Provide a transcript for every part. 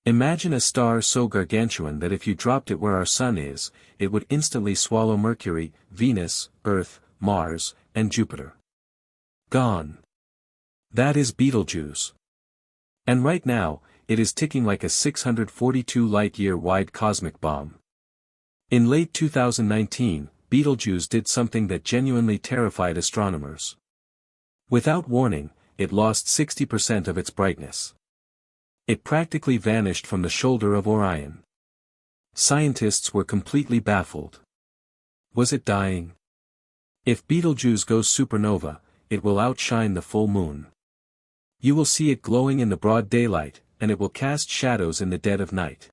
Imagine a star so gargantuan that if you dropped it where our Sun is, it would instantly swallow Mercury, Venus, Earth, Mars, and Jupiter. Gone. That is Betelgeuse. And right now, it is ticking like a 642 light-year wide cosmic bomb. In late 2019, Betelgeuse did something that genuinely terrified astronomers. Without warning, it lost 60% of its brightness. It practically vanished from the shoulder of Orion. Scientists were completely baffled. Was it dying? If Betelgeuse goes supernova, it will outshine the full moon. You will see it glowing in the broad daylight, and it will cast shadows in the dead of night.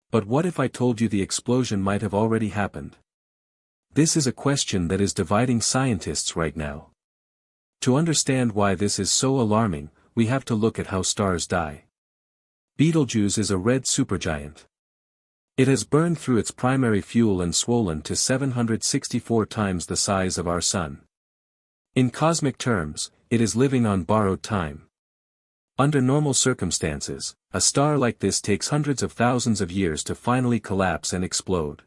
But what if I told you the explosion might have already happened? This is a question that is dividing scientists right now. To understand why this is so alarming, we have to look at how stars die. Betelgeuse is a red supergiant. It has burned through its primary fuel and swollen to 764 times the size of our Sun. In cosmic terms, it is living on borrowed time. Under normal circumstances, a star like this takes hundreds of thousands of years to finally collapse and explode.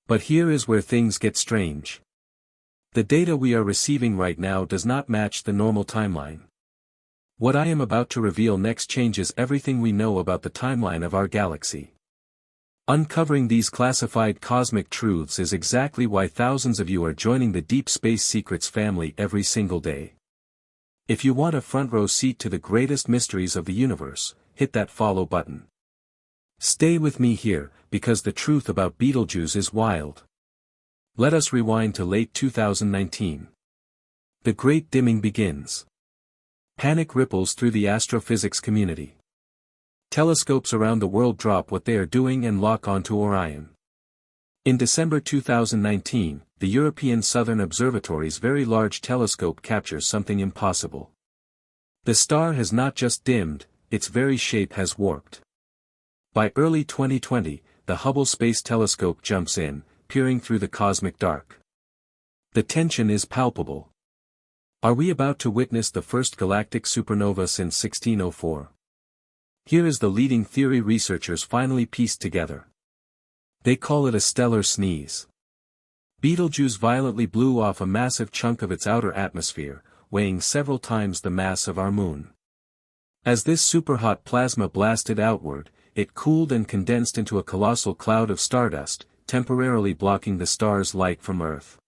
But here is where things get strange. The data we are receiving right now does not match the normal timeline. What I am about to reveal next changes everything we know about the timeline of our galaxy. Uncovering these classified cosmic truths is exactly why thousands of you are joining the Deep Space Secrets family every single day. If you want a front row seat to the greatest mysteries of the universe, hit that follow button. Stay with me here, because the truth about Betelgeuse is wild. Let us rewind to late 2019. The Great Dimming begins. Panic ripples through the astrophysics community. Telescopes around the world drop what they are doing and lock onto Orion. In December 2019, the European Southern Observatory's Very Large Telescope captures something impossible. The star has not just dimmed, its very shape has warped. By early 2020, the Hubble Space Telescope jumps in, peering through the cosmic dark. The tension is palpable. Are we about to witness the first galactic supernova since 1604? Here is the leading theory researchers finally pieced together. They call it a stellar sneeze. Betelgeuse violently blew off a massive chunk of its outer atmosphere, weighing several times the mass of our moon. As this superhot plasma blasted outward, it cooled and condensed into a colossal cloud of stardust, temporarily blocking the star's light from Earth.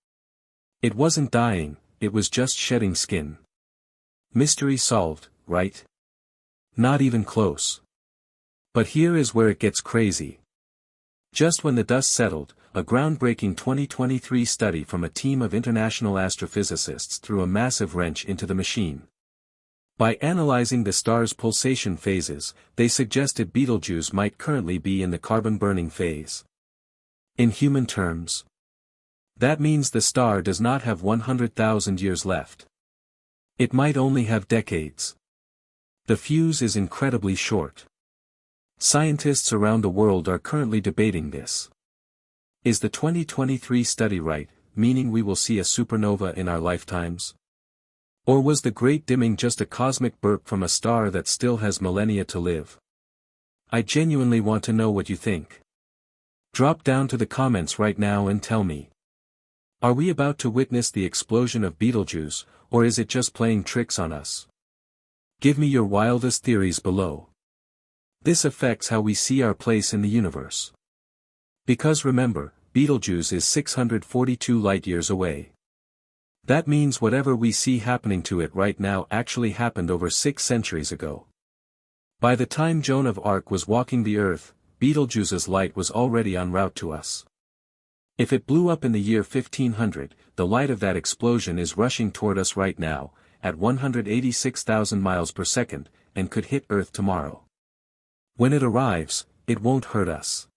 It wasn't dying, it was just shedding skin. Mystery solved, right? Not even close. But here is where it gets crazy. Just when the dust settled, a groundbreaking 2023 study from a team of international astrophysicists threw a massive wrench into the machine. By analyzing the star's pulsation phases, they suggested Betelgeuse might currently be in the carbon-burning phase. In human terms, that means the star does not have 100,000 years left. It might only have decades. The fuse is incredibly short. Scientists around the world are currently debating this. Is the 2023 study right, meaning we will see a supernova in our lifetimes? Or was the Great Dimming just a cosmic burp from a star that still has millennia to live? I genuinely want to know what you think. Drop down to the comments right now and tell me. Are we about to witness the explosion of Betelgeuse, or is it just playing tricks on us? Give me your wildest theories below. This affects how we see our place in the universe. Because remember, Betelgeuse is 642 light-years away. That means whatever we see happening to it right now actually happened over 6 centuries ago. By the time Joan of Arc was walking the earth, Betelgeuse's light was already en route to us. If it blew up in the year 1500, the light of that explosion is rushing toward us right now, at 186,000 miles per second, and could hit Earth tomorrow. When it arrives, it won't hurt us.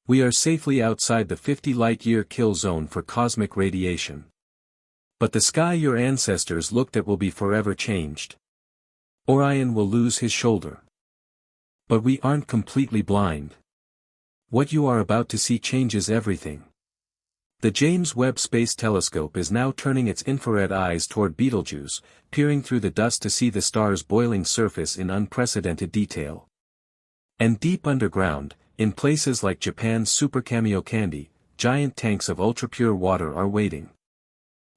We are safely outside the 50 light-year kill zone for cosmic radiation. But the sky your ancestors looked at will be forever changed. Orion will lose his shoulder. But we aren't completely blind. What you are about to see changes everything. The James Webb Space Telescope is now turning its infrared eyes toward Betelgeuse, peering through the dust to see the star's boiling surface in unprecedented detail. And deep underground, in places like Japan's Super Cameo Candy, giant tanks of ultra-pure water are waiting.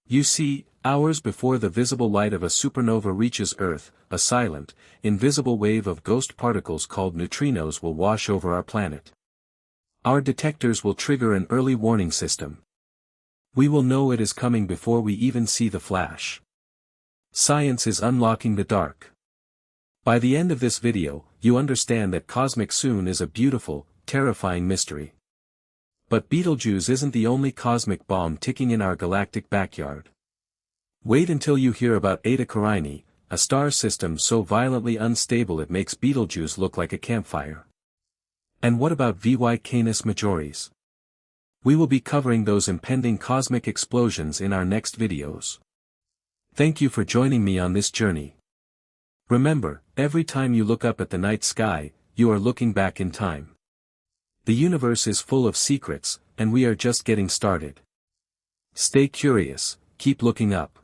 You see, hours before the visible light of a supernova reaches Earth, a silent, invisible wave of ghost particles called neutrinos will wash over our planet. Our detectors will trigger an early warning system. We will know it is coming before we even see the flash. Science is unlocking the dark. By the end of this video, you understand that cosmic soon is a beautiful, terrifying mystery. But Betelgeuse isn't the only cosmic bomb ticking in our galactic backyard. Wait until you hear about Eta Carinii, a star system so violently unstable it makes Betelgeuse look like a campfire. And what about Vy Canis Majoris? We will be covering those impending cosmic explosions in our next videos. Thank you for joining me on this journey. Remember, every time you look up at the night sky, you are looking back in time. The universe is full of secrets, and we are just getting started. Stay curious, keep looking up.